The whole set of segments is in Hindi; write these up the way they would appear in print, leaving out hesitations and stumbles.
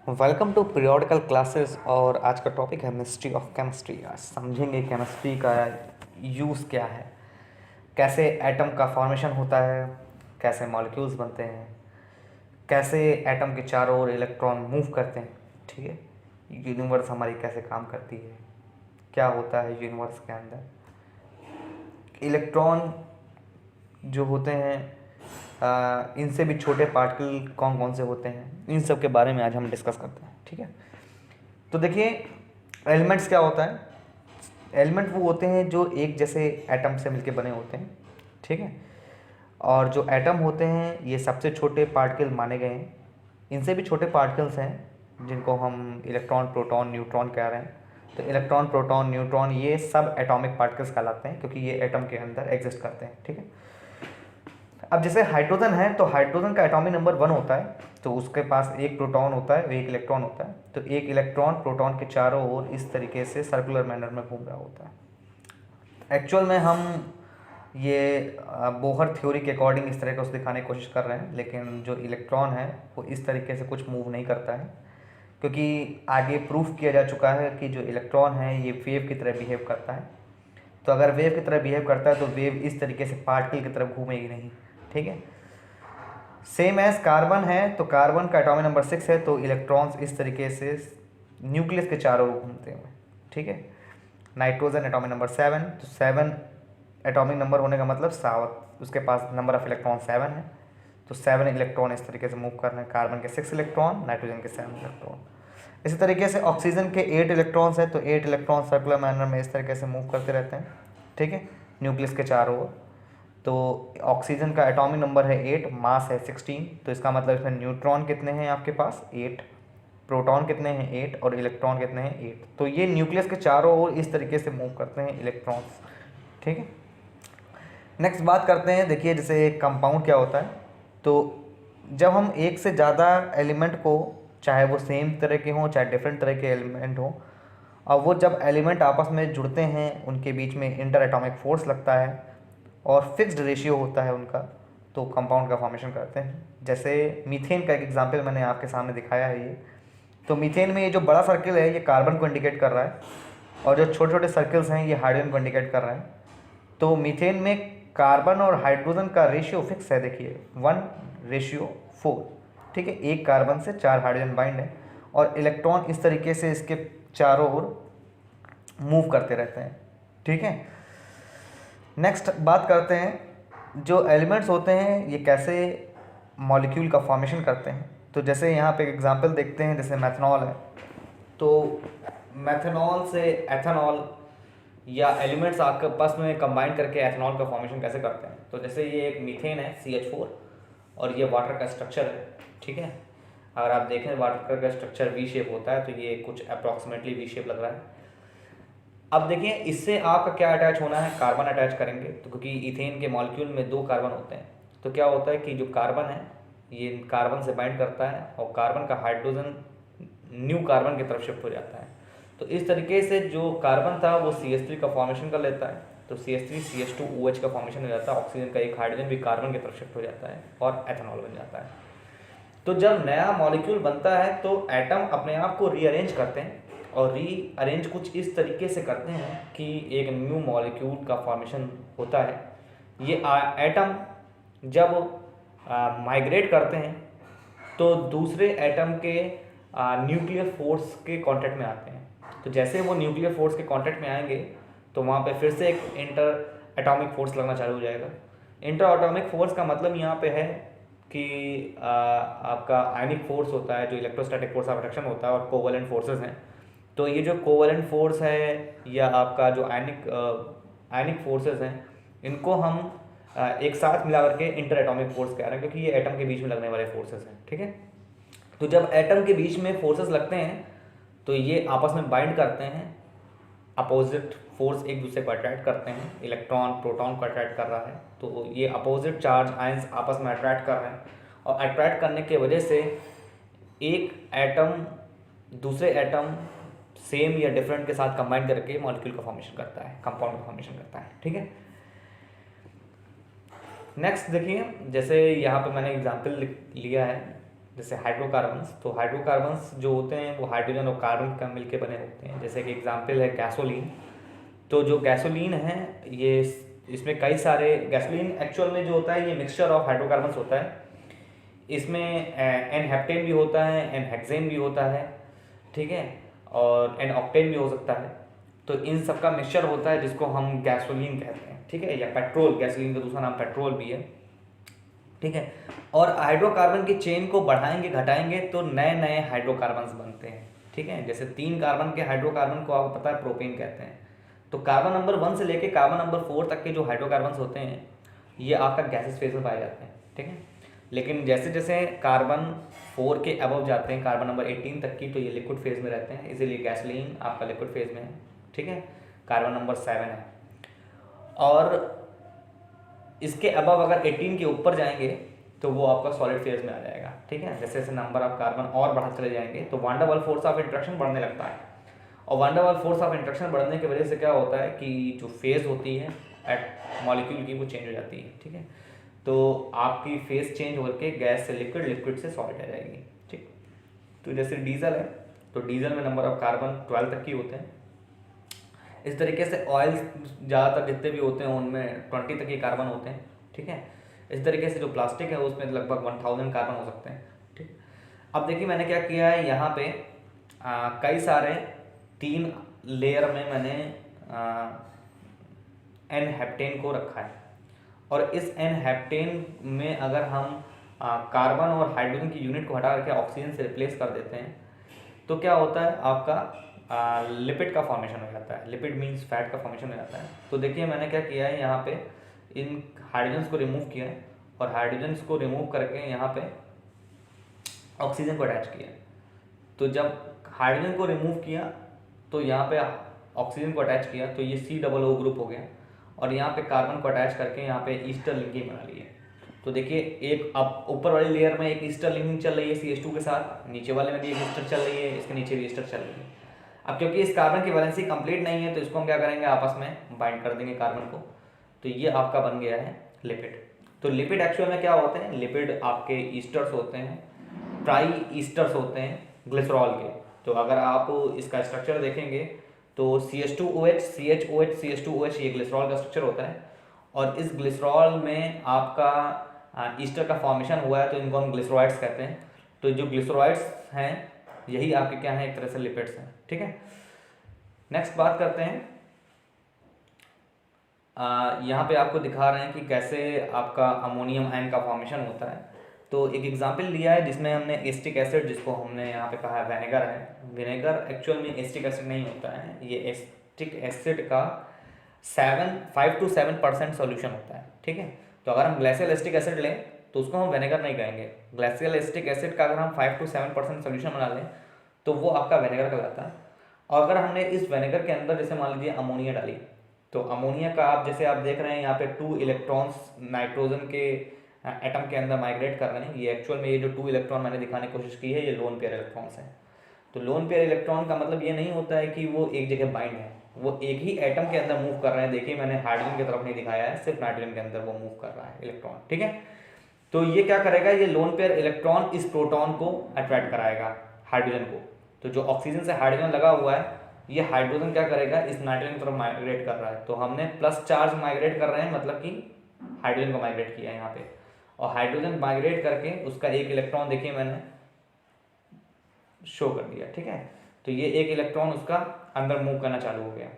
Welcome to periodical classes. और आज का टॉपिक है मिस्ट्री ऑफ केमिस्ट्री। आज समझेंगे केमिस्ट्री का यूज़ क्या है, कैसे एटम का फॉर्मेशन होता है, कैसे मॉलिक्यूल्स बनते हैं, कैसे एटम के चारों ओर इलेक्ट्रॉन मूव करते हैं। ठीक है, यूनिवर्स हमारी कैसे काम करती है, क्या होता है यूनिवर्स के अंदर, इलेक्ट्रॉन जो होते हैं इनसे भी छोटे पार्टिकल कौन कौन से होते हैं, इन सब के बारे में आज हम डिस्कस करते हैं। ठीक है, तो देखिए एलिमेंट्स क्या होता है। एलिमेंट वो होते हैं जो एक जैसे एटम से मिलके बने होते हैं। ठीक है, और जो एटम होते हैं ये सबसे छोटे पार्टिकल माने गए हैं। इनसे भी छोटे पार्टिकल्स हैं जिनको हम इलेक्ट्रॉन, प्रोटॉन, न्यूट्रॉन कह रहे हैं। तो इलेक्ट्रॉन, प्रोटॉन, न्यूट्रॉन ये सब एटॉमिक पार्टिकल्स कहलाते हैं क्योंकि ये एटम के अंदर एग्जिस्ट करते हैं। ठीक है, अब जैसे हाइड्रोजन है तो हाइड्रोजन का एटॉमिक नंबर 1 होता है, तो उसके पास एक प्रोटॉन होता है और एक इलेक्ट्रॉन होता है। तो एक इलेक्ट्रॉन प्रोटॉन के चारों ओर इस तरीके से सर्कुलर मैनर में घूम रहा होता है। एक्चुअल में हम ये बोहर थ्योरी के अकॉर्डिंग इस तरह का उसे दिखाने की कोशिश कर रहे हैं, लेकिन जो इलेक्ट्रॉन है वो इस तरीके से कुछ मूव नहीं करता है क्योंकि आगे प्रूफ किया जा चुका है कि जो इलेक्ट्रॉन है ये वेव की तरह बिहेव करता है। तो अगर वेव की तरह बिहेव करता है तो वेव इस तरीके से पार्टिकल की तरफ घूमेगी नहीं। ठीक है, सेम एज कार्बन है तो कार्बन का एटॉमिक नंबर 6 है, तो इलेक्ट्रॉन्स इस तरीके से न्यूक्लियस के चारों ओर घूमते हुए। ठीक है, नाइट्रोजन एटॉमिक नंबर 7, तो 7 एटॉमिक नंबर होने का मतलब सात, उसके पास नंबर ऑफ इलेक्ट्रॉन 7 है, तो 7 इलेक्ट्रॉन इस तरीके से मूव कर रहे हैं। कार्बन के 6 इलेक्ट्रॉन, नाइट्रोजन के 7 इलेक्ट्रॉन। इसी तरीके से ऑक्सीजन के 8 इलेक्ट्रॉन्स हैं, तो 8 इलेक्ट्रॉन सर्कुलर मैनर में इस तरीके से मूव करते रहते हैं। ठीक है, न्यूक्लियस के चारों ओर। तो ऑक्सीजन का एटॉमिक नंबर है 8, मास है 16, तो इसका मतलब इसमें न्यूट्रॉन कितने हैं आपके पास 8, प्रोटॉन कितने हैं 8 और इलेक्ट्रॉन कितने हैं 8। तो ये न्यूक्लियस के चारों ओर इस तरीके से मूव करते हैं इलेक्ट्रॉन्स। ठीक है, नेक्स्ट बात करते हैं। देखिए जैसे कंपाउंड क्या होता है, तो जब हम एक से ज़्यादा एलिमेंट को, चाहे वो सेम तरह के हों चाहे डिफरेंट तरह के एलिमेंट हों, और वो जब एलिमेंट आपस में जुड़ते हैं उनके बीच में इंटर एटॉमिक फोर्स लगता है और फिक्स्ड रेशियो होता है उनका, तो कंपाउंड का फॉर्मेशन करते हैं। जैसे मीथेन का एक एग्जांपल मैंने आपके सामने दिखाया है ये। तो मीथेन में ये जो बड़ा सर्किल है ये कार्बन को इंडिकेट कर रहा है और जो छोटे छोटे सर्कल्स हैं ये हाइड्रोजन को इंडिकेट कर रहे हैं। तो मीथेन में कार्बन और हाइड्रोजन का रेशियो फिक्स है, देखिए 1:4। ठीक है, एक कार्बन से 4 हाइड्रोजन बाइंड है और इलेक्ट्रॉन इस तरीके से इसके चारों ओर मूव करते रहते हैं। ठीक है, नेक्स्ट बात करते हैं जो एलिमेंट्स होते हैं ये कैसे मॉलिक्यूल का फॉर्मेशन करते हैं। तो जैसे यहाँ पे एक एग्जांपल देखते हैं, जैसे मेथनॉल है, तो मेथनॉल से एथेनॉल या एलिमेंट्स आपस में कंबाइन करके एथेनॉल का फॉर्मेशन कैसे करते हैं। तो जैसे ये एक मीथेन है CH4 और ये वाटर का स्ट्रक्चर है। ठीक है, अगर आप देखें वाटर का स्ट्रक्चर वी शेप होता है, तो ये कुछ अप्रॉक्सीमेटली वी शेप लग रहा है। अब देखिए इससे आपका क्या अटैच होना है, कार्बन अटैच करेंगे, तो क्योंकि इथेन के मॉलिक्यूल में 2 कार्बन होते हैं, तो क्या होता है कि जो कार्बन है ये कार्बन से बाइंड करता है और कार्बन का हाइड्रोजन न्यू कार्बन की तरफ शिफ्ट हो जाता है। तो इस तरीके से जो कार्बन था वो CH3 का फॉर्मेशन कर लेता है, तो CH3 CH2OH का फॉर्मेशन हो जाता है। ऑक्सीजन का एक हाइड्रोजन भी कार्बन की तरफ शिफ्ट हो जाता है और एथेनॉल बन जाता है। तो जब नया मॉलिक्यूल बनता है तो एटम अपने आप को रीअरेंज करते हैं और रीअरेंज कुछ इस तरीके से करते हैं कि एक न्यू मॉलिक्यूल का फॉर्मेशन होता है। ये एटम जब माइग्रेट करते हैं तो दूसरे एटम के न्यूक्लियर फोर्स के कांटेक्ट में आते हैं। तो जैसे वो न्यूक्लियर फोर्स के कांटेक्ट में आएंगे तो वहाँ पे फिर से एक इंटर एटॉमिक फोर्स लगना चालू हो जाएगा। इंटर एटॉमिक फोर्स का मतलब यहाँ पे है कि आपका आयनिक फोर्स होता है, जो इलेक्ट्रोस्टैटिक फोर्स ऑफ अट्रैक्शन होता है, और कोवलेंट फोर्सेस हैं। तो ये जो कोवलेंट फोर्स है या आपका जो आयनिक फोर्सेस हैं, इनको हम एक साथ मिला करके इंटर एटॉमिक फोर्स कह रहे हैं क्योंकि ये एटम के बीच में लगने वाले फोर्सेस हैं। ठीक है, तो जब एटम के बीच में फोर्सेस लगते हैं तो ये आपस में बाइंड करते हैं, अपोजिट फोर्स एक दूसरे को अट्रैक्ट करते हैं। इलेक्ट्रॉन प्रोटॉन को अट्रैक्ट कर रहा है, तो ये अपोजिट चार्ज आयंस आपस में अट्रैक्ट कर रहे हैं और अट्रैक्ट करने की वजह से एक एटम दूसरे एटम सेम या डिफरेंट के साथ कंबाइन करके मॉलिक्यूल का फॉर्मेशन करता है, कंपाउंड का फॉर्मेशन करता है। ठीक है, नेक्स्ट देखिए जैसे यहाँ पे मैंने एग्जांपल लिया है जैसे हाइड्रोकार्बन्स, तो हाइड्रोकार्बन्स जो होते हैं वो हाइड्रोजन और कार्बन का मिलके बने होते हैं। जैसे कि एग्जांपल है गैसोलीन। तो जो गैसोलीन है ये इसमें कई सारे, गैसोलीन एक्चुअल में जो होता है ये मिक्सचर ऑफ हाइड्रोकार्बन्स होता है। इसमें एन हेप्टेन भी होता है, एन हेक्सेन भी होता है, ठीक है, और एन ऑक्टेन भी हो सकता है। तो इन सब का मिक्सचर होता है जिसको हम गैसोलीन कहते हैं, ठीक है, या पेट्रोल, गैसोलीन का दूसरा नाम पेट्रोल भी है, ठीक है। और हाइड्रोकार्बन की चेन को बढ़ाएंगे घटाएंगे तो नए नए हाइड्रोकार्बन्स बनते हैं, ठीक है। जैसे 3 कार्बन के हाइड्रोकार्बन को आपको पता है प्रोपेन कहते हैं। तो कार्बन नंबर 1 से लेके कार्बन नंबर 4 तक के जो हाइड्रोकार्बन्स होते हैं ये आपका गैसेस फेज में पाए जाते हैं, ठीक है। लेकिन जैसे जैसे कार्बन 4 के अबव जाते हैं, कार्बन नंबर 18 तक की, तो ये लिक्विड फेज में रहते हैं, इसीलिए गैसोलीन आपका लिक्विड फेज में है, ठीक है। कार्बन नंबर 7 है। और इसके अबव अगर 18 के ऊपर जाएंगे तो वो आपका सॉलिड फेज में आ जाएगा, ठीक है। जैसे जैसे नंबर ऑफ कार्बन और बढ़ते चले जाएंगे तो वान डर वाल फोर्स ऑफ इंट्रैक्शन बढ़ने लगता है। और वान डर वाल फोर्स ऑफ इंट्रैक्शन बढ़ने की वजह से क्या होता है कि जो फेज होती है एट मॉलिक्यूल की वो चेंज हो जाती है, ठीक है। तो आपकी फेज चेंज होकर के गैस से लिक्विड, लिक्विड से सॉलिड आ जाएगी, ठीक। तो जैसे डीजल है तो डीजल में नंबर ऑफ कार्बन 12 तक की होते हैं। इस तरीके से ऑयल ज़्यादातर जितने भी होते हैं उनमें 20 तक के कार्बन होते हैं, ठीक है। इस तरीके से जो प्लास्टिक है उसमें लगभग 1000 कार्बन हो सकते हैं, ठीक। अब देखिए मैंने क्या किया है यहाँ पे कई सारे 3 लेयर में मैंने एन हेप्टेन को रखा है। और इस एन हेप्टेन में अगर हम कार्बन और हाइड्रोजन की यूनिट को हटा करके ऑक्सीजन से रिप्लेस कर देते हैं तो क्या होता है आपका लिपिड का फॉर्मेशन हो जाता है। लिपिड मीन्स फैट का फॉर्मेशन हो जाता है। तो देखिए मैंने क्या किया है यहाँ पे, इन हाइड्रोजन्स को रिमूव किया है और हाइड्रोजन्स को रिमूव करके यहाँ पे ऑक्सीजन को अटैच किया है। तो जब हाइड्रोजन को रिमूव किया तो यहाँ पे ऑक्सीजन को अटैच किया तो ये COO ग्रुप हो गया। और यहाँ पे कार्बन को अटैच करके यहाँ पे ईस्टर लिंकिंग बना ली है। तो देखिए एक अब ऊपर वाली लेयर में एक ईस्टर लिंकिंग चल रही है CH2 के साथ, नीचे वाले में भी एक ईस्टर चल रही है, इसके नीचे भी ईस्टर चल रही है। अब क्योंकि इस कार्बन की वैलेंसी कंप्लीट नहीं है तो इसको हम क्या करेंगे, आपस में बाइंड कर देंगे कार्बन को। तो ये आपका बन गया है लिपिड। तो लिपिड एक्चुअल में क्या होते हैं, लिपिड आपके ईस्टर्स होते हैं, ट्राई ईस्टर्स होते हैं ग्लिसरॉल के। तो अगर आप इसका स्ट्रक्चर देखेंगे तो CH2OH, CHOH, CH2OH ये ग्लिसरॉल का स्ट्रक्चर होता है। और इस ग्लिसरॉल में आपका ईस्टर का फॉर्मेशन हुआ है तो इनको हम ग्लिसरॉइड्स कहते हैं। तो जो ग्लिसरॉइड्स हैं यही आपके क्या हैं, एक तरह से लिपिड्स हैं, ठीक है। नेक्स्ट बात करते हैं, यहाँ पे आपको दिखा रहे हैं कि कैसे आपका अमोनियम आयन का फॉर्मेशन होता है। तो एक एग्जांपल लिया है जिसमें हमने एसिटिक एसिड, जिसको हमने यहाँ पे कहा है विनेगर है। विनेगर एक्चुअल में एसिटिक एसिड नहीं होता है, ये एसिटिक एसिड का 5 to 7% सोल्यूशन होता है, ठीक है। तो अगर हम ग्लेशियल एसिटिक एसिड लें तो उसको हम विनेगर नहीं कहेंगे। ग्लेशियल एसिटिक एसिड का अगर हम 5 to 7% सोल्यूशन बना लें तो वो आपका विनेगर कहलाता है। और अगर हमने इस विनेगर के अंदर जैसे मान लीजिए अमोनिया डाली, तो अमोनिया का आप जैसे आप देख रहे हैं यहाँ पे 2 इलेक्ट्रॉन्स नाइट्रोजन के एटम के अंदर माइग्रेट कर रहे हैं। ये एक्चुअल में ये जो 2 इलेक्ट्रॉन मैंने दिखाने की कोशिश की है ये लोन पेयर इलेक्ट्रॉन्स हैं। तो लोन पेयर इलेक्ट्रॉन का मतलब ये नहीं होता है कि वो एक जगह बाइंड है, वो एक ही एटम के अंदर मूव कर रहे हैं। देखिए मैंने हाइड्रोजन की तरफ नहीं दिखाया है, सिर्फ नाइट्रोजन के अंदर वो मूव कर रहा है इलेक्ट्रॉन, ठीक है। तो ये क्या करेगा, ये लोन पेयर इलेक्ट्रॉन इस प्रोटॉन को अट्रैक्ट कराएगा हाइड्रोजन को। तो जो ऑक्सीजन से हाइड्रोजन लगा हुआ है ये हाइड्रोजन क्या करेगा, इस नाइट्रोजन की तरफ माइग्रेट कर रहा है। तो हमने प्लस चार्ज माइग्रेट कर रहे हैं, मतलब कि हाइड्रोजन को माइग्रेट किया है यहाँ पे। और हाइड्रोजन माइग्रेट करके उसका एक इलेक्ट्रॉन देखिए मैंने शो कर दिया, ठीक है। तो ये एक इलेक्ट्रॉन उसका अंदर मूव करना चालू हो गया।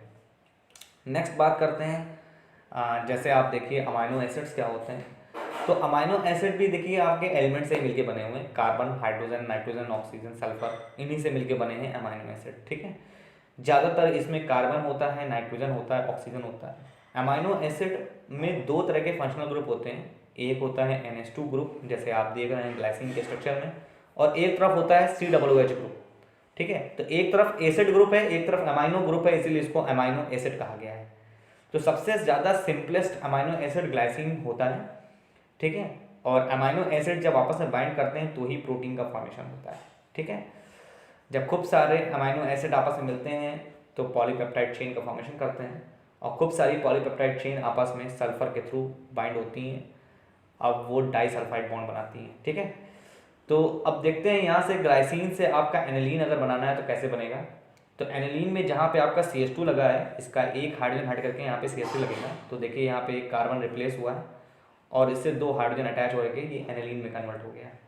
नेक्स्ट बात करते हैं, जैसे आप देखिए अमाइनो एसिड्स क्या होते हैं। तो अमाइनो एसिड भी देखिए आपके एलिमेंट से मिलके बने हुए हैं, carbon, hydrogen, nitrogen, oxygen, sulphur, इन्हीं से मिलके बने हैं अमाइनो एसिड, ठीक है। ज़्यादातर इसमें कार्बन होता है, नाइट्रोजन होता है, ऑक्सीजन होता है। अमाइनो एसिड में 2 तरह के फंक्शनल ग्रुप होते हैं, एक होता है NH2 ग्रुप जैसे आप देख रहे हैं ग्लाइसिन के स्ट्रक्चर में, और एक तरफ होता है COOH ग्रुप, ठीक है। तो एक तरफ एसिड ग्रुप है, एक तरफ अमाइनो ग्रुप है, इसीलिए इसको अमाइनो एसिड कहा गया है। तो सबसे ज़्यादा सिंपलेस्ट अमाइनो एसिड ग्लाइसिन होता है, ठीक है। और अमाइनो एसिड जब आपस में बाइंड करते हैं तो ही प्रोटीन का फॉर्मेशन होता है, ठीक है। जब खूब सारे अमाइनो एसिड आपस में मिलते हैं तो पॉलीपेप्टाइड चेन का फॉर्मेशन करते हैं, और खूब सारी पॉलीपेप्टाइड चेन आपस में सल्फर के थ्रू बाइंड होती हैं, अब वो डाइसल्फाइड बॉन्ड बनाती हैं, ठीक है। तो अब देखते हैं यहाँ से ग्लाइसिन से आपका एनिलीन अगर बनाना है तो कैसे बनेगा। तो एनिलीन में जहाँ पे आपका CH2 लगा है, इसका एक हाइड्रोजन हट करके यहाँ पे CH3 लगेगा, तो देखिए यहाँ पे एक कार्बन रिप्लेस हुआ है और इससे 2 हाइड्रोजन अटैच हो गए, ये एनिलीन में कन्वर्ट हो गया है।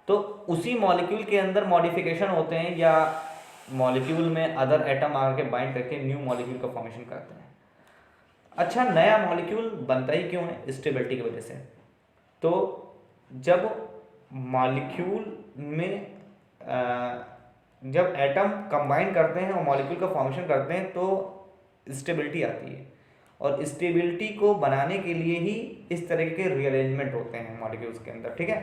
तो उसी मॉलिक्यूल के अंदर मॉडिफिकेशन होते हैं या मॉलिक्यूल में अदर एटम आके बाइंड करके न्यू मॉलिक्यूल का फॉर्मेशन करते हैं। अच्छा, नया मॉलिक्यूल बनता ही क्यों है? स्टेबिलिटी की वजह से। तो जब मॉलिक्यूल में जब एटम कंबाइन करते हैं और मॉलिक्यूल का फॉर्मेशन करते हैं तो स्टेबिलिटी आती है, और स्टेबिलिटी को बनाने के लिए ही इस तरह के रीअरेंजमेंट होते हैं मॉलिक्यूल्स के अंदर, ठीक है।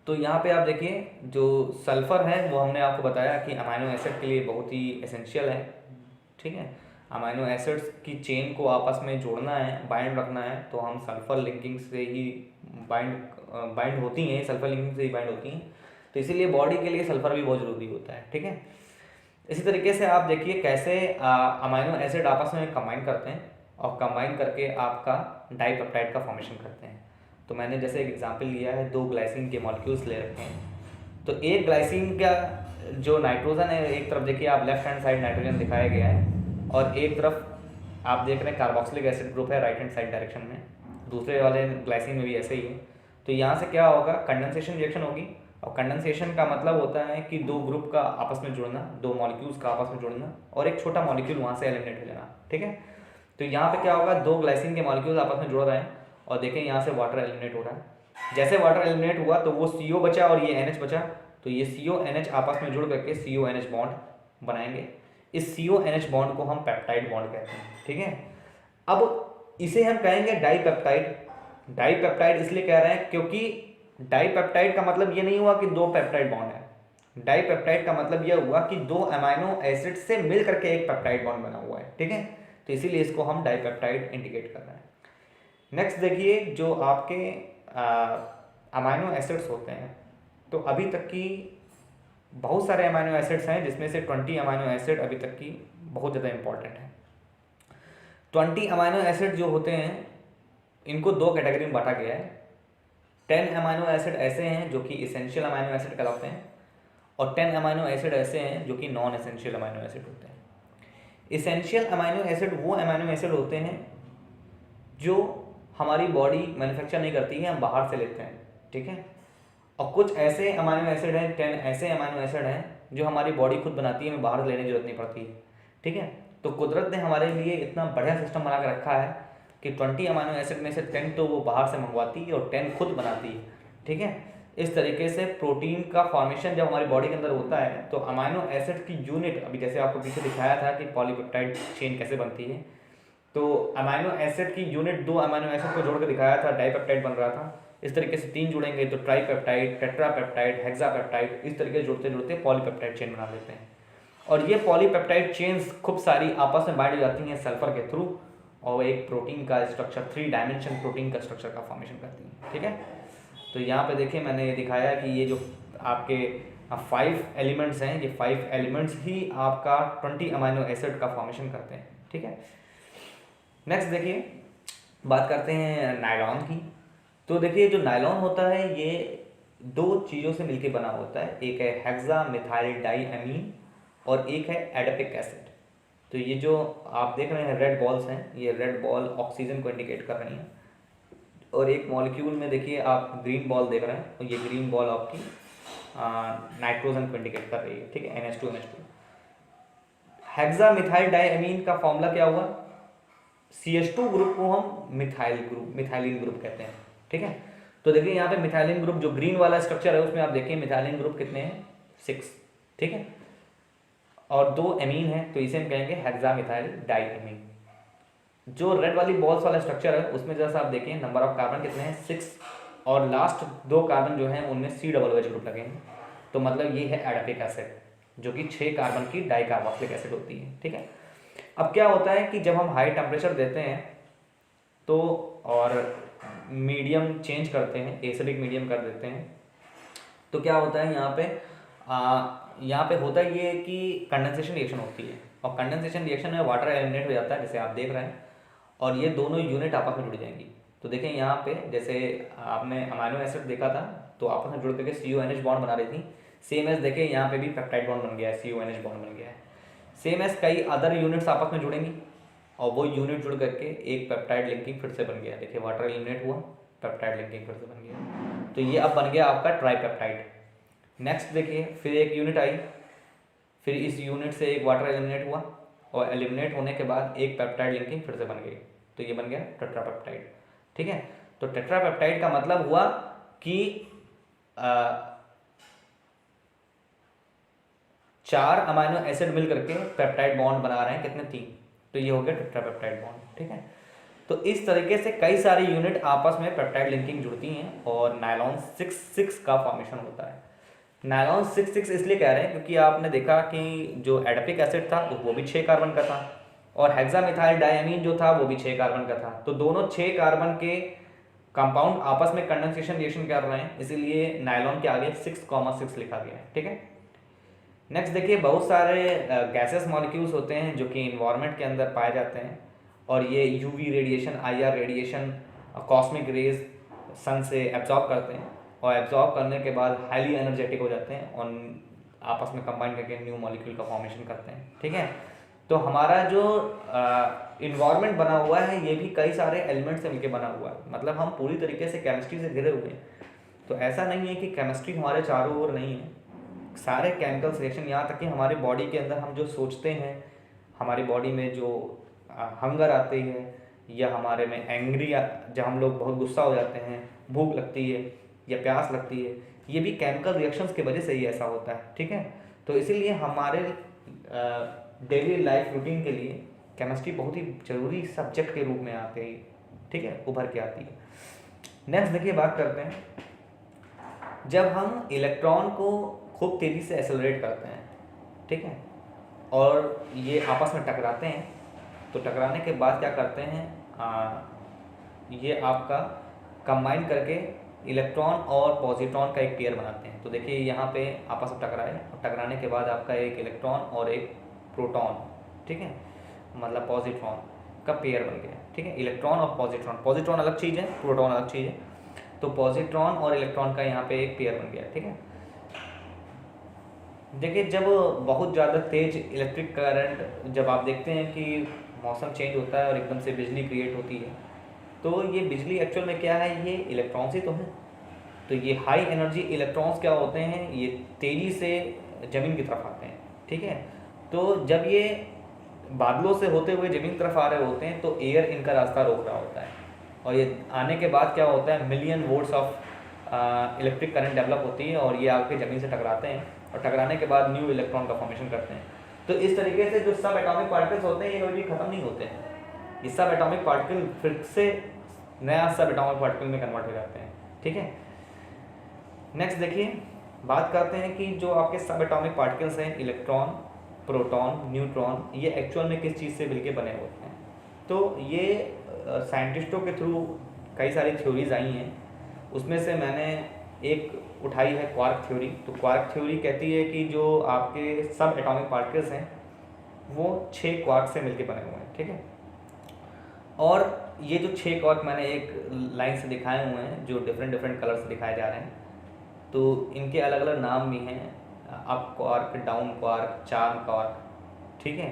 तो यहाँ पे आप देखिए जो सल्फ़र है वो हमने आपको बताया कि अमाइनो एसिड के लिए बहुत ही एसेंशियल है, ठीक है। अमाइनो एसिड्स की चेन को आपस में जोड़ना है, बाइंड रखना है, तो हम सल्फ़र लिंकिंग से ही बाइंड होती हैं, सल्फ़र लिंकिंग से ही बाइंड होती हैं, तो इसीलिए बॉडी के लिए सल्फ़र भी बहुत ज़रूरी होता है, ठीक है। इसी तरीके से आप देखिए कैसे अमाइनो एसिड आपस में कंबाइन करते हैं और कंबाइन करके आपका डाइपेप्टाइड का फॉर्मेशन करते हैं। तो मैंने जैसे एक एग्जांपल लिया है, 2 ग्लाइसिन के मॉलिक्यूल्स ले रखे हैं। तो एक ग्लाइसिन का जो नाइट्रोजन है, एक तरफ देखिए आप लेफ्ट हैंड साइड नाइट्रोजन दिखाया गया है और एक तरफ आप देख रहे हैं कार्बोक्सिलिक एसिड ग्रुप है राइट हैंड साइड डायरेक्शन में, दूसरे वाले ग्लाइसिन में भी ऐसे ही है। तो यहाँ से क्या होगा, कंडेंसेशन रिएक्शन होगी, और कंडेंसेशन का मतलब होता है कि 2 ग्रुप का आपस में जुड़ना, 2 मॉलिक्यूल्स का आपस में जुड़ना और एक छोटा मॉलिक्यूल वहाँ से एलिमिनेट हो जाना, ठीक है। तो यहाँ पे क्या होगा, 2 ग्लाइसिन के मॉलिक्यूल्स आपस में जुड़ रहे हैं और देखें यहाँ से वाटर एलिमिनेट हो रहा है। जैसे वाटर एलिमिनेट हुआ तो वो CO बचा और ये NH बचा, तो ये CONH आपस में जुड़ करके CONH बॉन्ड बनाएंगे। इस CONH बॉन्ड को हम पेप्टाइड बॉन्ड कहते हैं, ठीक है। अब इसे हम कहेंगे डाइपेप्टाइड। डाइपेप्टाइड इसलिए कह रहे हैं क्योंकि डाइपेप्टाइड का मतलब ये नहीं हुआ कि 2 पेप्टाइड बॉन्ड है। डाइपेप्टाइड का मतलब यह हुआ कि 2 अमाइनो एसिड से मिल करके एक पेप्टाइड बॉन्ड बना हुआ है, ठीक है। तो इसीलिए इसको हम डाइपेप्टाइड इंडिकेट कर रहे हैं। नेक्स्ट देखिए जो आपके अमाइनो एसिड्स होते हैं, तो अभी तक की बहुत सारे अमाइनो एसिड्स हैं जिसमें से 20 अमाइनो एसिड अभी तक की बहुत ज़्यादा इंपॉर्टेंट है। 20 अमाइनो एसिड जो होते हैं इनको 2 कैटेगरी में बांटा गया है। 10 अमाइनो एसिड ऐसे हैं जो कि इसेंशियल अमाइनो एसिड कहलाते हैं और 10 अमाइनो एसिड ऐसे हैं जो कि नॉन एसेंशियल अमाइनो एसिड होते हैं। इसेंशियल अमाइनो एसिड वो अमाइनो एसिड होते हैं जो हमारी बॉडी मैन्युफैक्चर नहीं करती है, हम बाहर से लेते हैं, ठीक है। और कुछ ऐसे अमाइनो एसिड हैं, 10 ऐसे अमाइनो एसिड हैं जो हमारी बॉडी खुद बनाती है, हमें बाहर से लेने की जरूरत नहीं पड़ती है, ठीक है। तो कुदरत ने हमारे लिए इतना बढ़िया सिस्टम बना के रखा है कि 20 अमाइनो एसिड में से 10 तो वो बाहर से मंगवाती है और 10 खुद बनाती है, ठीक है। इस तरीके से प्रोटीन का फॉर्मेशन जब हमारी बॉडी के अंदर होता है तो अमाइनो एसिड की यूनिट, अभी जैसे आपको पीछे दिखाया था कि पॉलीपेप्टाइड चेन कैसे बनती है, तो अमाइनो एसिड की यूनिट 2 अमाइनो एसिड को जोड़ के दिखाया था, डाइपेप्टाइड बन रहा था। इस तरीके से 3 जुड़ेंगे तो ट्राईपेप्टाइड, टेट्रापेप्टाइड, हेक्सापेप्टाइड, इस तरीके से जुड़ते जुड़ते पॉलीपेप्टाइड चेन बना लेते हैं। और ये पॉलीपेप्टाइड चेन्स खूब सारी आपस में बाइंड हो जाती हैं सल्फर के थ्रू और एक प्रोटीन का स्ट्रक्चर, 3 डायमेंशन प्रोटीन का स्ट्रक्चर का फॉर्मेशन करती हैं, ठीक है। तो यहाँ पे देखिए मैंने ये दिखाया कि ये जो आपके 5 एलिमेंट्स हैं, ये 5 एलिमेंट्स ही आपका 20 अमाइनो एसिड का फॉर्मेशन करते हैं, ठीक है। नेक्स्ट देखिए बात करते हैं नायलॉन की। तो देखिए जो नायलॉन होता है ये 2 चीज़ों से मिलकर बना होता है, एक है हेक्सा मिथाइल डाइअमीन और एक है एडिपिक एसिड। तो ये जो आप देख रहे हैं रेड बॉल्स हैं, ये रेड बॉल ऑक्सीजन को इंडिकेट कर रही हैं, और एक मॉलिक्यूल में देखिए आप ग्रीन बॉल देख रहे हैं, तो ये ग्रीन बॉल आपकी नाइट्रोजन को इंडिकेट कर रही है, ठीक है, NH2NH2। हेक्सा मिथाइल डाइअमीन का फॉर्मूला क्या हुआ, CH2 ग्रुप को हम मिथाइलिन ग्रुप कहते हैं, ठीक है। तो देखिए यहाँ पे मिथाइलिन ग्रुप जो ग्रीन वाला स्ट्रक्चर है उसमें आप देखिए मिथाइलिन ग्रुप कितने हैं, 6, ठीक है, और 2 एमीन है तो इसे हम कहेंगे हेक्सा मिथाइल डाइअमीन। जो रेड वाली बॉल्स वाला स्ट्रक्चर है उसमें जैसा आप देखिए नंबर ऑफ कार्बन कितने हैं, 6, और लास्ट 2 कार्बन जो हैं उनमें COOH ग्रुप लगे हैं, तो मतलब ये है एडिपिक एसिड जो कि 6 कार्बन की डाइकार्बोक्सिलिक एसिड होती है, ठीक है। अब क्या होता है कि जब हम हाई टेम्परेचर देते हैं तो और मीडियम चेंज करते हैं, एसिडिक मीडियम कर देते हैं, तो क्या होता है यहाँ पे होता है ये कि कंडेंसेशन रिएक्शन होती है, और कंडेंसेशन रिएक्शन में वाटर एलिमिनेट हो जाता है जैसे आप देख रहे हैं, और ये दोनों यूनिट आपस में जुड़ जाएंगी। तो देखें यहाँ पे जैसे आपने अमाइनो एसिड देखा था तो आपस में जुड़ करके CONH बॉन्ड बना रही थी। सेम एज देखिए यहाँ पे भी पेप्टाइड बॉन्ड बन गया है, CONH बॉन्ड बन गया है। सेम एज कई अदर यूनिट्स आपस में जुड़ेंगी और वो यूनिट जुड़ करके एक पेप्टाइड लिंकिंग फिर से बन गया। देखिए वाटर एलिमिनेट हुआ, पेप्टाइड लिंकिंग फिर से बन गया, तो ये अब बन गया आपका ट्राईपेप्टाइड। नेक्स्ट देखिए फिर एक यूनिट आई, फिर इस यूनिट से एक वाटर एलिमिनेट हुआ और एलिमिनेट होने के बाद एक पेप्टाइड लिंकिंग फिर से बन गई, तो ये बन गया टेट्रापेप्टाइड। ठीक है, तो टेट्रापेप्टाइड का मतलब हुआ कि 4 अमाइनो एसिड मिल करके पेप्टाइड बॉन्ड बना रहे हैं, कितने 3, तो ये हो गया टेट्रापेप्टाइड बॉन्ड। ठीक है, तो इस तरीके से कई सारी यूनिट आपस में पेप्टाइड लिंकिंग जुड़ती हैं और नायलॉन 6,6 का फॉर्मेशन होता है। नायलॉन 6,6 इसलिए कह रहे हैं क्योंकि आपने देखा कि जो एडिपिक एसिड था वो भी 6 कार्बन का था और हेक्सामिथाइल डायमीन जो था वो भी 6 कार्बन का था, तो दोनों 6 कार्बन के कंपाउंड आपस में कंडेंसेशन रिएक्शन कर रहे हैं, इसीलिए नायलॉन के आगे 6,6 लिखा गया है। ठीक है, नेक्स्ट देखिए बहुत सारे गैसेस मॉलिक्यूल्स होते हैं जो कि इन्वायरमेंट के अंदर पाए जाते हैं और ये UV radiation, IR radiation, cosmic rays sun से एब्जॉर्ब करते हैं और एब्जॉर्ब करने के बाद हाईली एनर्जेटिक हो जाते हैं और आपस में कंबाइन करके न्यू मॉलिक्यूल का फॉर्मेशन करते हैं। ठीक है, तो हमारा जो इन्वायरमेंट बना हुआ है ये भी कई सारे एलिमेंट से मिलकर बना हुआ है, मतलब हम पूरी तरीके से केमिस्ट्री से घिरे हुए हैं। तो ऐसा नहीं है कि केमिस्ट्री हमारे चारों ओर नहीं है, सारे केमिकल रिएक्शन, यहाँ तक कि हमारे बॉडी के अंदर हम जो सोचते हैं, हमारी बॉडी में जो हंगर आती है या हमारे में एंग्री, जब हम लोग बहुत गुस्सा हो जाते हैं, भूख लगती है या प्यास लगती है, ये भी केमिकल रिएक्शंस की वजह से ही ऐसा होता है। ठीक है, तो इसीलिए हमारे डेली लाइफ रूटीन के लिए केमिस्ट्री बहुत ही ज़रूरी सब्जेक्ट के रूप में आते हैं। ठीक है, उभर के आती है। नेक्स्ट देखिए बात करते हैं जब हम इलेक्ट्रॉन को खूब तेज़ी से एक्सेलरेट करते हैं, ठीक है, और ये आपस में टकराते हैं, तो टकराने के बाद क्या करते हैं, ये आपका कंबाइन करके इलेक्ट्रॉन और पॉजिट्रॉन का एक पेयर बनाते हैं। तो देखिए यहाँ पे आपस में टकराए और टकराने के बाद आपका एक इलेक्ट्रॉन और एक प्रोटॉन, ठीक है, मतलब पॉजिट्रॉन का पेयर बन गया। ठीक है, इलेक्ट्रॉन और पॉजिट्रॉन, पॉजिट्रॉन अलग चीज़ है, प्रोटॉन अलग चीज़ है, तो पॉजिट्रॉन और इलेक्ट्रॉन का यहाँ पे एक पेयर बन गया। ठीक है, देखिए जब बहुत ज़्यादा तेज इलेक्ट्रिक करंट, जब आप देखते हैं कि मौसम चेंज होता है और एकदम से बिजली क्रिएट होती है, तो ये बिजली एक्चुअल में क्या है, ये इलेक्ट्रॉन्स ही तो हैं। तो ये हाई एनर्जी इलेक्ट्रॉन्स क्या होते हैं, ये तेज़ी से ज़मीन की तरफ आते हैं। ठीक है, तो जब ये बादलों से होते हुए ज़मीन की तरफ आ रहे होते हैं तो एयर इनका रास्ता रोक रहा होता है और ये आने के बाद क्या होता है, million volts of electric current develop होती है और ये आके ज़मीन से टकराते हैं और टकराने के बाद न्यू इलेक्ट्रॉन का फॉर्मेशन करते हैं। तो इस तरीके से जो सब एटॉमिक पार्टिकल्स होते हैं ये कभी ख़त्म नहीं होते हैं, ये सब एटॉमिक पार्टिकल फिर से नया सब एटॉमिक पार्टिकल में कन्वर्ट हो जाते हैं। ठीक है, नेक्स्ट देखिए बात करते हैं कि जो आपके सब एटॉमिक पार्टिकल्स हैं, इलेक्ट्रॉन, प्रोटॉन, न्यूट्रॉन, ये एक्चुअल में किस चीज़ से मिलके बने होते हैं। तो ये साइंटिस्टों के थ्रू कई सारी थ्योरीज आई हैं, उसमें से मैंने एक उठाई है क्वार्क थ्योरी। तो क्वार्क थ्योरी कहती है कि जो आपके सब एटॉमिक पार्टिकल्स हैं वो 6 क्वार्क से मिलके बने हुए हैं। ठीक है, और ये जो 6 क्वार्क मैंने एक लाइन से दिखाए हुए हैं जो डिफरेंट डिफरेंट कलर से दिखाए जा रहे हैं, तो इनके अलग अलग नाम भी हैं, up quark, down quark, charm quark. ठीक है,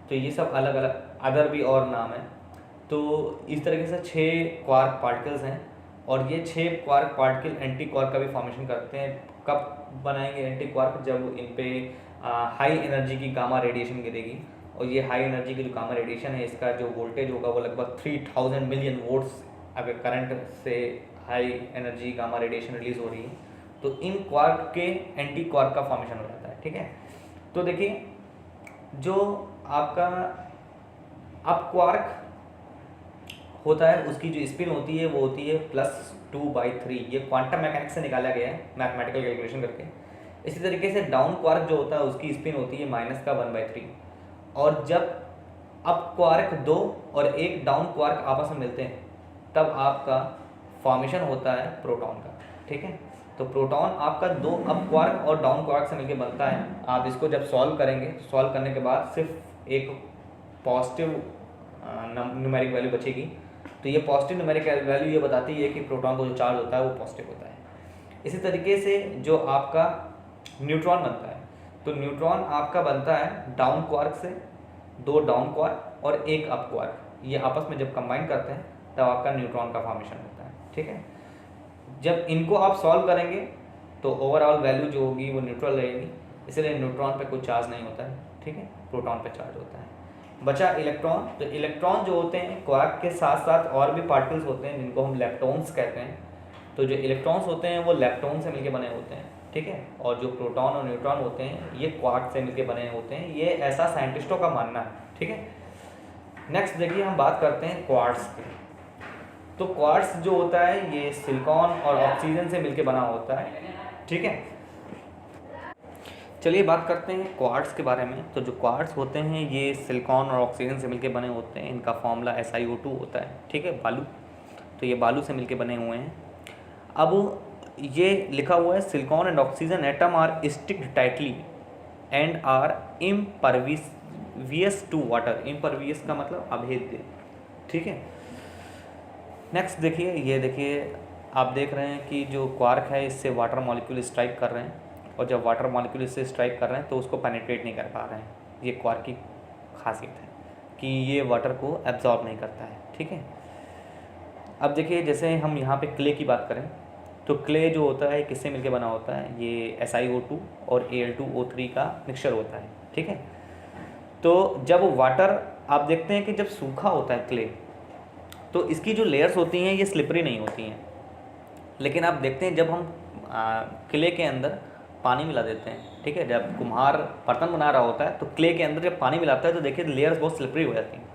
तो ये सब अलग अलग अदर भी और नाम है। तो इस तरीके से 6 क्वार्क पार्टिकल्स हैं और ये 6 क्वार्क पार्टिकल एंटी क्वार्क का भी फॉर्मेशन करते हैं। कब बनाएंगे एंटी क्वार्क, जब इन पे हाई एनर्जी की गामा रेडिएशन गिरेगी और ये हाई एनर्जी की जो गामा रेडिएशन है इसका जो वोल्टेज होगा वो लगभग 3000 मिलियन वोल्ट्स अगर करंट से high energy gamma radiation release हो रही है, तो इन क्वार्क के एंटी क्वार्क का फॉर्मेशन हो जाता है। ठीक है, तो देखिए जो आपका अप क्वार्क होता है उसकी जो स्पिन होती है वो होती है +2/3, ये क्वांटम मैकेनिक्स से निकाला गया है मैथमेटिकल कैलकुलेशन करके। इसी तरीके से डाउन क्वार्क जो होता है उसकी स्पिन होती है -1/3, और जब अप क्वार्क 2 और एक डाउन क्वार्क आपस में मिलते हैं तब आपका फॉर्मेशन होता है प्रोटॉन का। ठीक है, तो प्रोटॉन आपका 2 अप क्वार्क और डाउन क्वार्क से मिलकर बनता है। आप इसको जब सॉल्व करेंगे, सॉल्व करने के बाद सिर्फ एक पॉजिटिव न्यूमेरिक वैल्यू बचेगी। तो ये पॉजिटिव न्यूमेरिक वैल्यू ये बताती है कि प्रोटॉन का जो चार्ज होता है वो पॉजिटिव होता है। इसी तरीके से जो आपका न्यूट्रॉन बनता है, तो न्यूट्रॉन आपका बनता है डाउन क्वार्क से, 2 डाउन क्वार्क और 1 अप क्वार्क, ये आपस में जब कंबाइन करते हैं तब आपका न्यूट्रॉन का फॉर्मेशन होता है। ठीक है, जब इनको आप सॉल्व करेंगे तो ओवरऑल वैल्यू जो होगी वो न्यूट्रल रहेगी, इसलिए न्यूट्रॉन पे कोई चार्ज नहीं होता है। ठीक है, प्रोटॉन पे चार्ज होता है। बचा इलेक्ट्रॉन, तो इलेक्ट्रॉन जो होते हैं क्वार्क के साथ साथ और भी पार्टिकल्स होते हैं जिनको हम लेप्टॉन्स कहते हैं। तो जो इलेक्ट्रॉन्स होते हैं वो लेप्टॉन से मिलके बने होते हैं। ठीक है, और जो प्रोटॉन और न्यूट्रॉन होते हैं ये क्वार्क से मिलके बने होते हैं, ये ऐसा साइंटिस्टों का मानना है। ठीक है, नेक्स्ट देखिए हम बात करते हैं क्वार्ट्स की। तो क्वार्ट्स जो होता है ये सिलिकॉन और ऑक्सीजन से मिलके बना होता है। ठीक है, चलिए बात करते हैं क्वार्ट्स के बारे में। तो जो क्वार्ट्स होते हैं ये सिलिकॉन और ऑक्सीजन से मिलके बने होते हैं, इनका फॉर्मूला SiO2 होता है। ठीक है, बालू, तो ये बालू से मिलके बने हुए हैं। अब ये लिखा हुआ है silicon and oxygen atom are sticked tightly and are impervious to water. Impervious का मतलब अभेद्य। ठीक है, नेक्स्ट देखिए, ये देखिए आप देख रहे हैं कि जो क्वार्क है इससे वाटर मॉलिक्यूल स्ट्राइक कर रहे हैं, और जब वाटर मॉलिक्यूल इससे स्ट्राइक कर रहे हैं तो उसको पेनिट्रेट नहीं कर पा रहे हैं। ये क्वार्क की खासियत है कि ये वाटर को एब्जॉर्ब नहीं करता है। ठीक है, अब देखिए जैसे हम यहाँ पे क्ले की बात करें तो क्ले जो होता है किससे मिलके बना होता है, ये SiO2 और Al2O3 का मिक्सचर होता है। ठीक है, तो जब वाटर आप देखते हैं कि जब सूखा होता है क्ले तो इसकी जो लेयर्स होती हैं ये स्लिपरी नहीं होती हैं, लेकिन आप देखते हैं जब हम क्ले के अंदर पानी मिला देते हैं। ठीक है, जब कुम्हार बर्तन बना रहा होता है तो क्ले के अंदर जब पानी मिलाता है तो देखिए लेयर्स बहुत स्लिपरी हो जाती हैं।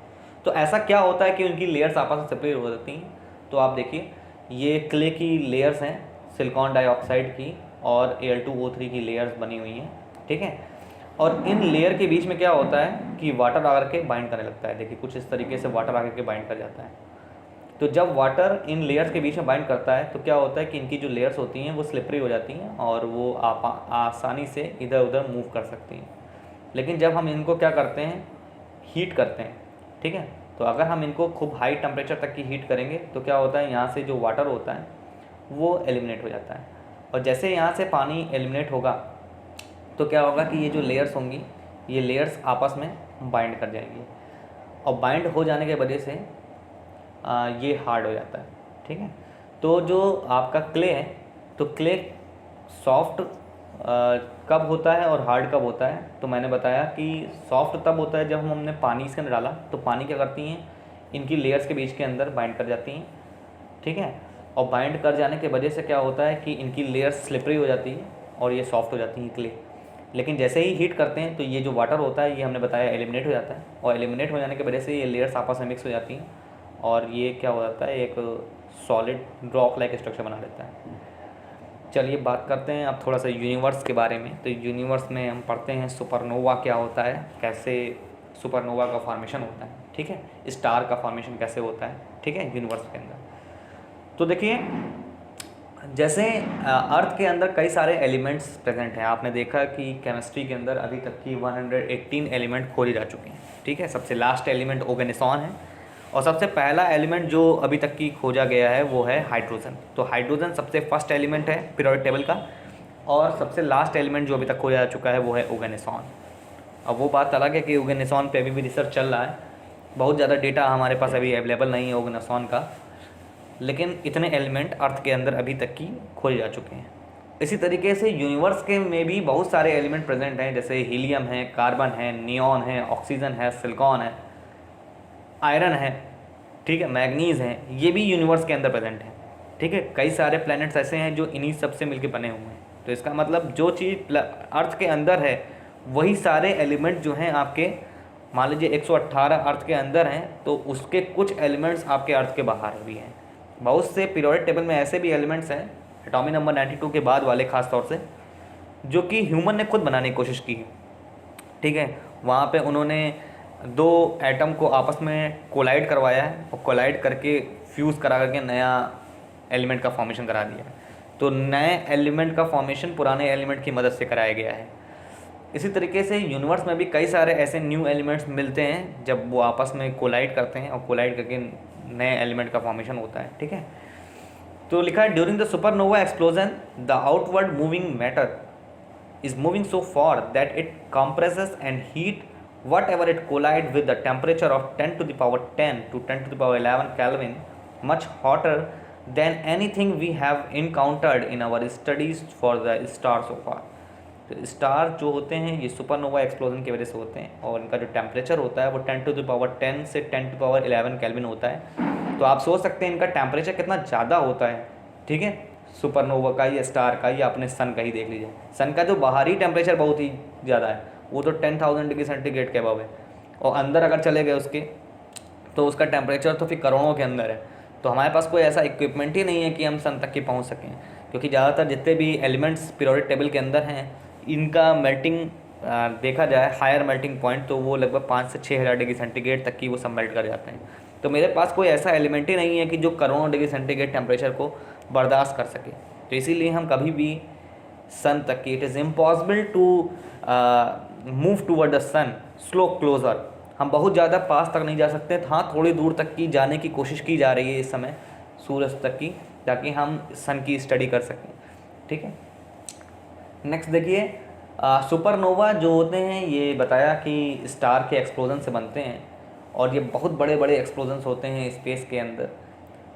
तो ऐसा क्या होता है कि उनकी लेयर्स आपस में स्लिपरी हो जाती हैं। तो आप देखिए ये क्ले की लेयर्स हैं, सिलिकॉन डाइऑक्साइड की और Al2O3 की लेयर्स बनी हुई हैं। ठीक है, और इन लेयर के बीच में क्या होता है कि वाटर आकर के बाइंड करने लगता है। देखिए कुछ इस तरीके से वाटर आकर के बाइंड कर जाता है। तो जब वाटर इन लेयर्स के बीच में बाइंड करता है तो क्या होता है कि इनकी जो लेयर्स होती हैं वो स्लिपरी हो जाती हैं और वो आसानी से इधर उधर मूव कर सकती हैं। लेकिन जब हम इनको क्या करते हैं, हीट करते हैं। ठीक है, तो अगर हम इनको खूब हाई टेम्परेचर तक की हीट करेंगे तो क्या होता है, यहाँ से जो वाटर होता है वो एलिमिनेट हो जाता है, और जैसे यहाँ से पानी एलिमिनेट होगा तो क्या होगा कि ये जो लेयर्स होंगी ये लेयर्स आपस में बाइंड कर जाएंगी, और बाइंड हो जाने के वजह से ये हार्ड हो जाता है। ठीक है, तो जो आपका क्ले है तो क्ले सॉफ्ट कब होता है और हार्ड कब होता है, तो मैंने बताया कि सॉफ्ट तब होता है जब हमने पानी इसके अंदर डाला तो पानी क्या करती हैं, इनकी लेयर्स के बीच के अंदर बाइंड कर जाती हैं। ठीक है, और बाइंड कर जाने के वजह से क्या होता है कि इनकी लेयर्स स्लिपरी हो जाती है और ये सॉफ्ट हो जाती हैं क्ले। लेकिन जैसे ही हीट करते हैं तो ये जो वाटर होता है ये हमने बताया एलिमिनेट हो जाता है, और एलिमिनेट हो जाने की वजह से ये लेयर्स आपस में मिक्स हो जाती हैं और ये क्या हो जाता है, एक सॉलिड रॉक लाइक स्ट्रक्चर बना लेता है। चलिए बात करते हैं अब थोड़ा सा यूनिवर्स के बारे में। तो यूनिवर्स में हम पढ़ते हैं सुपरनोवा क्या होता है, कैसे सुपरनोवा का फॉर्मेशन होता है। ठीक है, स्टार का फॉर्मेशन कैसे होता है। ठीक है, यूनिवर्स के अंदर तो देखिए जैसे अर्थ के अंदर कई सारे एलिमेंट्स प्रेजेंट हैं। आपने देखा कि केमिस्ट्री के अंदर अभी तक की 118 एलिमेंट खोजे जा चुके हैं। ठीक है, सबसे लास्ट एलिमेंट ऑर्गेनिसॉन है, और सबसे पहला एलिमेंट जो अभी तक की खोजा गया है वो है हाइड्रोजन। तो हाइड्रोजन सबसे फर्स्ट एलिमेंट है पीरियोडिक टेबल का, और सबसे लास्ट एलिमेंट जो अभी तक खोजा जा चुका है वो है ऑर्गेनिसॉन। अब वो बात अलग है कि ऑर्गेनिसॉन पे अभी भी रिसर्च चल रहा है, बहुत ज़्यादा डेटा हमारे पास अभी अवेलेबल नहीं है ऑर्गेनिसॉन का, लेकिन इतने एलिमेंट अर्थ के अंदर अभी तक की खोजे जा चुके हैं। इसी तरीके से यूनिवर्स के में भी बहुत सारे एलिमेंट प्रेजेंट हैं, जैसे हीलियम है, कार्बन है, नियॉन है, ऑक्सीजन है, सिलिकॉन है, आयरन है। ठीक है, मैग्नीज़ हैं, ये भी यूनिवर्स के अंदर प्रेजेंट है। ठीक है, कई सारे प्लैनेट्स ऐसे हैं जो इन्हीं सब से मिलकर बने हुए हैं। तो इसका मतलब जो चीज़ अर्थ के अंदर है वही सारे एलिमेंट जो हैं आपके, मान लीजिए 118 अर्थ के अंदर हैं तो उसके कुछ एलिमेंट्स आपके अर्थ के बाहर भी हैं। बहुत से पीरियोडिक टेबल में ऐसे भी एलिमेंट्स हैं, एटॉमिक नंबर 92 के बाद वाले ख़ास तौर से, जो कि ह्यूमन ने खुद बनाने की कोशिश की है। ठीक है, वहाँ पे उन्होंने 2 एटम को आपस में कोलाइड करवाया है, और कोलाइड करके फ्यूज़ करा करके नया एलिमेंट का फॉर्मेशन करा दिया है। तो नए एलिमेंट का फॉर्मेशन पुराने एलिमेंट की मदद से कराया गया है। इसी तरीके से यूनिवर्स में भी कई सारे ऐसे न्यू एलिमेंट्स मिलते हैं जब वो आपस में कोलाइड करते हैं, और कोलाइड करके नए एलिमेंट का फॉर्मेशन होता है। ठीक है, तो लिखा है during the supernova explosion the outward moving matter is moving so far that it compresses and heat whatever it collide with the temperature of 10 to the power 10 to 10 to the power 11 Kelvin, much hotter than anything we have encountered in our studies for the stars so far. तो स्टार जो होते हैं ये सुपरनोवा एक्सप्लोजन की वजह से होते हैं और इनका जो टेम्परेचर होता है वो 10 टू द पावर 10 से 10 टू पावर 11 केल्विन होता है। तो आप सोच सकते हैं इनका टेम्परेचर कितना ज़्यादा होता है, ठीक है, सुपरनोवा का या स्टार का या अपने सन का ही देख लीजिए। सन का जो बाहरी टेम्परेचर बहुत ही ज़्यादा है, वो तो 10,000 डिग्री सेंटीग्रेड के अबव है, और अंदर अगर चले गए उसके तो उसका टेम्परेचर तो फिर करोड़ों के अंदर है। तो हमारे पास कोई ऐसा इक्विपमेंट ही नहीं है कि हम सन तक की पहुंच सकें, क्योंकि ज़्यादातर जितने भी एलिमेंट्स पीरियोडिक टेबल के अंदर हैं इनका मेल्टिंग देखा जाए हायर मेल्टिंग पॉइंट तो वो लगभग 5 से 6,000 डिग्री सेंटीग्रेड तक की वो सब मेल्ट कर जाते हैं। तो मेरे पास कोई ऐसा एलिमेंट ही नहीं है कि जो करोड़ों डिग्री सेंटीग्रेड टेम्परेचर को बर्दाश्त कर सके। तो इसीलिए हम कभी भी सन तक की, it is impossible to move toward the sun slow closer, हम बहुत ज़्यादा पास तक नहीं जा सकते। हाँ, थोड़ी दूर तक की जाने की कोशिश की जा रही है इस समय सूरज तक की, ताकि हम सन की स्टडी कर सकें, ठीक है। नेक्स्ट देखिए, सुपरनोवा जो होते हैं ये बताया कि स्टार के एक्सप्लोजन से बनते हैं और ये बहुत बड़े बड़े एक्सप्लोजन्स होते हैं स्पेस के अंदर,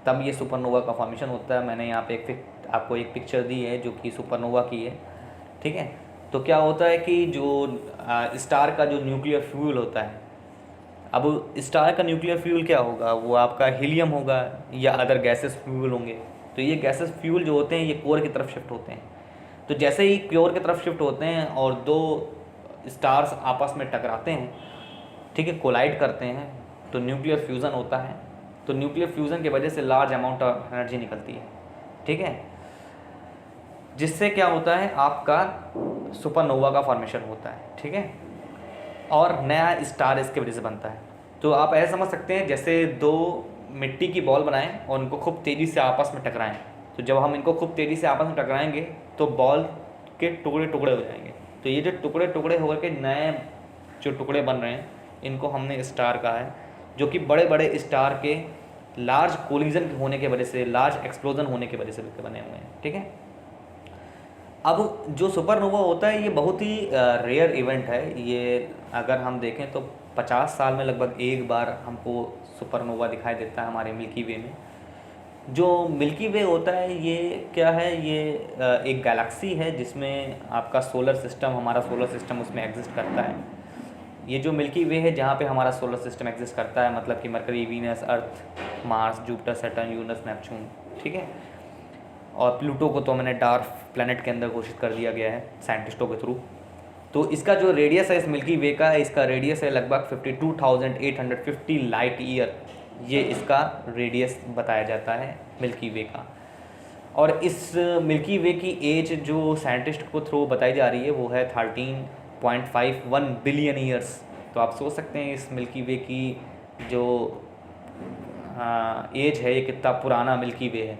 तब ये सुपरनोवा का फॉर्मेशन होता है। मैंने यहाँ पे आपको एक पिक्चर दी है जो कि सुपरनोवा की है, ठीक है। तो क्या होता है कि जो स्टार का जो न्यूक्लियर फ्यूल होता है, अब स्टार का न्यूक्लियर फ्यूल क्या होगा, वो आपका हीलियम होगा या अदर गैसेस फ्यूल होंगे। तो ये गैसेस फ्यूल जो होते हैं ये कोर की तरफ शिफ्ट होते हैं। तो जैसे ही कोर की तरफ शिफ्ट होते हैं और दो स्टार्स आपस में टकराते हैं, ठीक है, कोलाइड करते हैं, तो न्यूक्लियर फ्यूज़न होता है। तो न्यूक्लियर फ्यूज़न की वजह से लार्ज अमाउंट ऑफ एनर्जी निकलती है, ठीक है, जिससे क्या होता है आपका सुपरनोवा का फॉर्मेशन होता है, ठीक है, और नया स्टार इसके वजह से बनता है। तो आप ऐसे समझ सकते हैं जैसे दो मिट्टी की बॉल बनाएं और उनको खूब तेज़ी से आपस में टकराएं। तो जब हम इनको खूब तेज़ी से आपस में टकराएंगे तो बॉल के टुकड़े टुकड़े हो जाएंगे। तो ये जो टुकड़े टुकड़े होकर के नए जो टुकड़े बन रहे हैं इनको हमने स्टार कहा है, जो कि बड़े बड़े स्टार के लार्ज कोलिजन होने की वजह से, लार्ज एक्सप्लोजन होने की वजह से बने हुए हैं, ठीक है। अब जो सुपरनोवा होता है ये बहुत ही रेयर इवेंट है। ये अगर हम देखें तो 50 साल में लगभग एक बार हमको सुपरनोवा दिखाई देता है हमारे मिल्की वे में। जो मिल्की वे होता है ये क्या है, ये एक गैलेक्सी है जिसमें आपका सोलर सिस्टम, हमारा सोलर सिस्टम उसमें एग्जिस्ट करता है। ये जो मिल्की वे है जहाँ पे हमारा सोलर सिस्टम एग्जिस्ट करता है, मतलब कि Mercury, Venus, Earth, Mars, Jupiter, Saturn, Uranus, Neptune, ठीक है। और प्लूटो को तो मैंने डार्क प्लैनेट के अंदर घोषित कर दिया गया है साइंटिस्टों के थ्रू। तो इसका जो रेडियस है इस मिल्की वे का, इसका रेडियस है लगभग 52,850 लाइट ईयर। ये इसका रेडियस बताया जाता है मिल्की वे का। और इस मिल्की वे की एज जो साइंटिस्ट को थ्रू बताई जा रही है वो है 13.51 बिलियन ईयर्स। तो आप सोच सकते हैं इस मिल्की वे की जो एज है, ये कितना पुराना मिल्की वे है।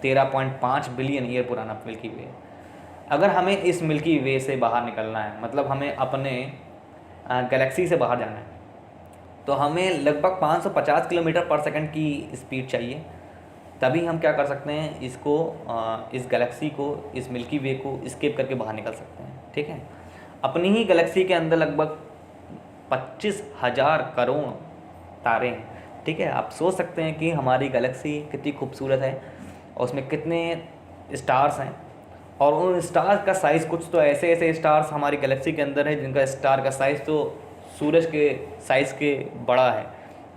13.5 बिलियन ईयर पुराना मिल्की वे है। अगर हमें इस मिल्की वे से बाहर निकलना है, मतलब हमें अपने गैलेक्सी से बाहर जाना है, तो हमें लगभग 550 किलोमीटर पर सेकंड की स्पीड चाहिए। तभी हम क्या कर सकते हैं, इसको इस गैलेक्सी को, इस मिल्की वे को स्केप करके बाहर निकल सकते हैं, ठीक है। अपनी ही गैलेक्सी के अंदर लगभग 25,000 करोड़ तारे हैं, ठीक है। आप सोच सकते हैं कि हमारी गैलेक्सी कितनी खूबसूरत है और उसमें कितने स्टार्स हैं, और उन स्टार्स का साइज़, कुछ तो ऐसे ऐसे स्टार्स हमारी गैलेक्सी के अंदर है जिनका स्टार का साइज़ तो सूरज के साइज़ के बड़ा है,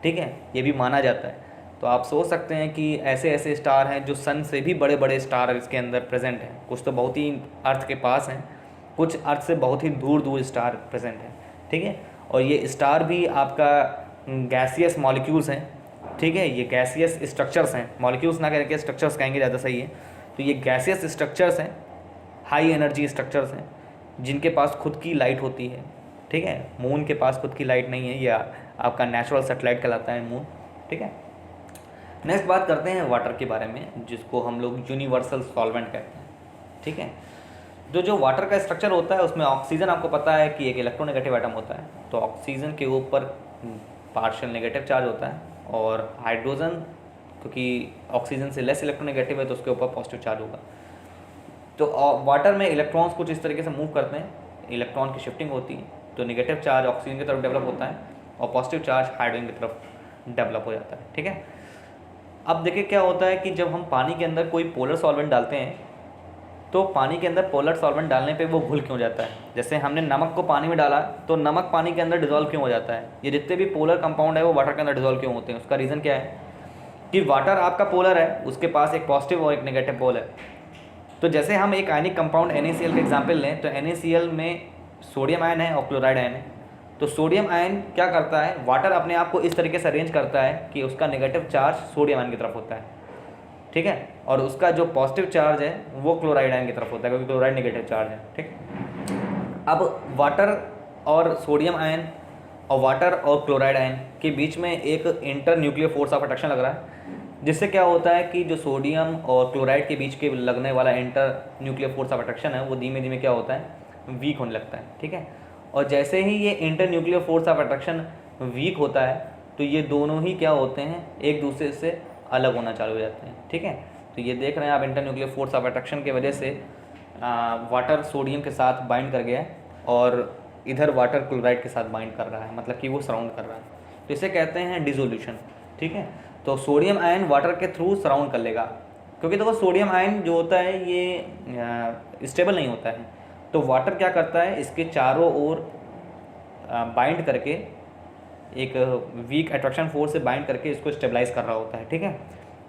ठीक है, ये भी माना जाता है। तो आप सोच सकते हैं कि ऐसे ऐसे स्टार हैं जो सन से भी बड़े बड़े स्टार इसके अंदर प्रेजेंट हैं। कुछ तो बहुत ही अर्थ के पास हैं, कुछ अर्थ से बहुत ही दूर दूर स्टार प्रेजेंट हैं, ठीक है। और ये स्टार भी आपका गैसियस मॉलिक्यूल्स हैं, ठीक है, ये गैसियस स्ट्रक्चर्स हैं, मॉलिक्यूल्स ना करके स्ट्रक्चर्स कहेंगे ज़्यादा सही है। तो ये गैसियस स्ट्रक्चर्स हैं, हाई एनर्जी स्ट्रक्चर्स हैं, जिनके पास खुद की लाइट होती है, ठीक है। मून के पास खुद की लाइट नहीं है, या आपका नेचुरल सैटेलाइट कहलाता है मून, ठीक है। नेक्स्ट बात करते हैं वाटर के बारे में, जिसको हम लोग यूनिवर्सल सॉल्वेंट कहते हैं, ठीक है। जो वाटर का स्ट्रक्चर होता है उसमें ऑक्सीजन, आपको पता है कि एक इलेक्ट्रोनेगेटिव एटम होता है, तो ऑक्सीजन के ऊपर पार्शियल नेगेटिव चार्ज होता है, और हाइड्रोजन क्योंकि ऑक्सीजन से लेस इलेक्ट्रोनेगेटिव है तो उसके ऊपर पॉजिटिव चार्ज होगा। तो वाटर में इलेक्ट्रॉन्स कुछ इस तरीके से मूव करते हैं, इलेक्ट्रॉन की शिफ्टिंग होती है, तो नेगेटिव चार्ज ऑक्सीजन की तरफ डेवलप होता है और पॉजिटिव चार्ज हाइड्रोजन की तरफ डेवलप हो जाता है। ठीक है, अब देखिए क्या होता है कि जब हम पानी के अंदर कोई पोलर सॉल्वेंट डालते हैं तो पानी के अंदर पोलर सॉल्वेंट डालने पे वो घुल क्यों जाता है। जैसे हमने नमक को पानी में डाला तो नमक पानी के अंदर डिजोल्व क्यों हो जाता है। ये जितने भी पोलर कंपाउंड है वो वाटर के अंदर डिजोल्व क्यों होते हैं, उसका रीज़न क्या है कि वाटर आपका पोलर है, उसके पास एक पॉजिटिव और एक नेगेटिव पोल है। तो जैसे हम एक आयनिक कंपाउंड NaCl का एग्जाम्पल लें तो NaCl में सोडियम आयन है और क्लोराइड आयन है। तो सोडियम आयन क्या करता है, वाटर अपने आप को इस तरीके से अरेंज करता है कि उसका नेगेटिव चार्ज सोडियम आयन की तरफ होता है, ठीक है, और उसका जो पॉजिटिव चार्ज है वो क्लोराइड आयन की तरफ होता है क्योंकि क्लोराइड नेगेटिव चार्ज है। ठीक, अब वाटर और सोडियम आयन और वाटर और क्लोराइड आयन के बीच में एक inter nuclear force of attraction लग रहा है, जिससे क्या होता है कि जो सोडियम और क्लोराइड के बीच के लगने वाला inter nuclear force of attraction है वो धीमे धीमे क्या होता है, वीक होने लगता है। ठीक है, और जैसे ही ये inter nuclear force of attraction weak होता है तो ये दोनों ही क्या होते हैं, एक दूसरे से अलग होना चालू हो जाते हैं। ठीक है, तो ये देख रहे हैं आप inter nuclear force of attraction की वजह से वाटर सोडियम के साथ बाइंड कर गया है और इधर वाटर क्लोराइड के साथ बाइंड कर रहा है, मतलब कि वो सराउंड कर रहा है, तो इसे कहते हैं डिसोल्यूशन। ठीक है, तो सोडियम आयन वाटर के थ्रू सराउंड कर लेगा, क्योंकि देखो सोडियम आयन जो होता है ये स्टेबल नहीं होता है, तो वाटर क्या करता है इसके चारों ओर बाइंड करके एक वीक अट्रैक्शन फोर्स से बाइंड करके इसको स्टेबलाइज कर रहा होता है। ठीक है,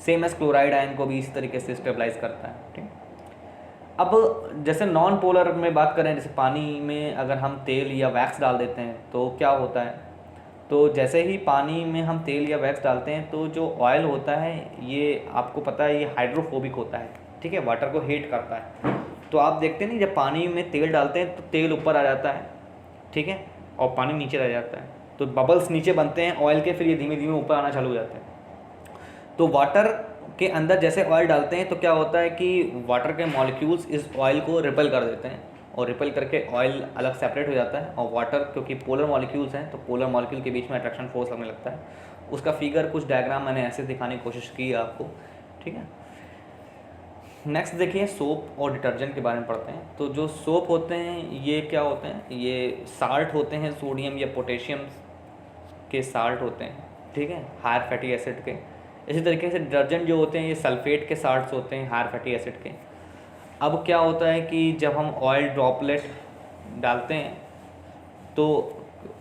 सेम एज क्लोराइड आयन को भी इसी तरीके से स्टेबलाइज करता है। ठीक, अब जैसे नॉन पोलर में बात करें, जैसे पानी में अगर हम तेल या वैक्स डाल देते हैं तो क्या होता है, तो जैसे ही पानी में हम तेल या वैक्स डालते हैं तो जो ऑयल होता है ये आपको पता है ये हाइड्रोफोबिक होता है। ठीक है, वाटर को हीट करता है, तो आप देखते नहीं जब पानी में तेल डालते हैं तो तेल ऊपर आ जाता है, ठीक है, और पानी नीचे रह जाता है, तो बबल्स नीचे बनते हैं ऑयल के, फिर ये धीमे धीमे ऊपर आना चालू हो जाते हैं। तो वाटर के अंदर जैसे ऑयल डालते हैं तो क्या होता है कि वाटर के मॉलिक्यूल्स इस ऑयल को रिपेल कर देते हैं और रिपेल करके ऑयल अलग सेपरेट हो जाता है, और वाटर क्योंकि पोलर मॉलिक्यूल्स हैं तो पोलर मॉलिक्यूल के बीच में अट्रैक्शन फोर्स लगने लगता है। उसका फिगर कुछ डायग्राम मैंने ऐसे दिखाने की कोशिश की है आपको। ठीक है, नेक्स्ट देखिए सोप और डिटर्जेंट के बारे में पढ़ते हैं। तो जो सोप होते हैं ये क्या होते हैं, ये साल्ट होते हैं, सोडियम या पोटेशियम के साल्ट होते हैं, ठीक है, हायर फैटी एसिड के। इसी तरीके से डिटर्जेंट जो होते हैं ये सल्फेट के साल्ट्स होते हैं, हायर फैटी एसिड के। अब क्या होता है कि जब हम ऑयल ड्रॉपलेट डालते हैं तो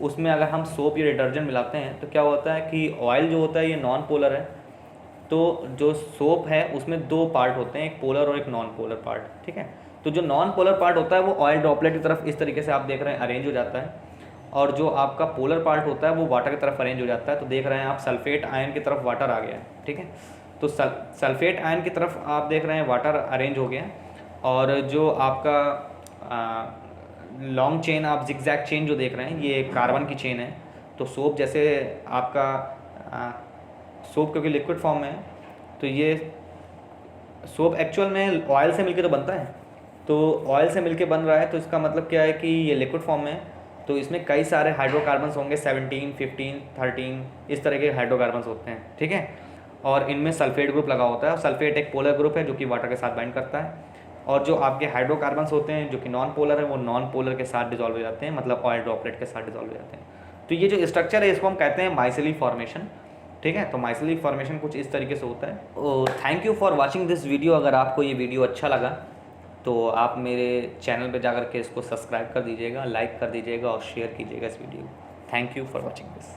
उसमें अगर हम सोप या डिटर्जेंट मिलाते हैं तो क्या होता है कि ऑयल जो होता है ये नॉन पोलर है, तो जो सोप है उसमें दो पार्ट होते हैं, एक पोलर और एक नॉन पोलर पार्ट। ठीक है, तो जो नॉन पोलर पार्ट होता है वो ऑयल ड्रॉपलेट की तरफ इस तरीके से आप देख रहे हैं अरेंज हो जाता है, और जो आपका पोलर पार्ट होता है वो वाटर की तरफ अरेंज हो जाता है। तो देख रहे हैं आप सल्फेट आयन की तरफ वाटर आ गया है। ठीक है, तो सल्फेट आयन की तरफ आप देख रहे हैं वाटर अरेंज हो गया, और जो आपका लॉन्ग चेन आप जिगजैग चेन जो देख रहे हैं ये कार्बन की चेन है। तो सोप जैसे आपका सोप क्योंकि लिक्विड फॉर्म में है तो ये सोप एक्चुअल में ऑयल से मिलके तो बनता है, तो ऑयल से मिलके बन रहा है तो इसका मतलब क्या है कि ये लिक्विड फॉर्म में है, तो इसमें कई सारे हाइड्रोकार्बन्स होंगे, 17, 15, 13 इस तरह के हाइड्रोकार्बन्स होते हैं। ठीक है, और इनमें सल्फेट ग्रुप लगा होता है, और सल्फेट एक पोलर ग्रुप है जो कि वाटर के साथ बाइंड करता है, और जो आपके हाइड्रोकार्बन्स होते हैं जो कि नॉन पोलर है वो नॉन पोलर के साथ डिजॉल्व हो जाते हैं, मतलब ऑयल ड्रॉपलेट के साथ डिजॉल्व हो जाते हैं। तो ये जो स्ट्रक्चर है इसको हम कहते हैं माइसेली फॉर्मेशन। ठीक है, तो माइसेली फॉर्मेशन कुछ इस तरीके से होता है। Thank you for watching this video. अगर आपको ये वीडियो अच्छा लगा तो आप मेरे चैनल पे जाकर के इसको सब्सक्राइब कर दीजिएगा, लाइक कर दीजिएगा और शेयर कीजिएगा इस वीडियो को। Thank you for watching this.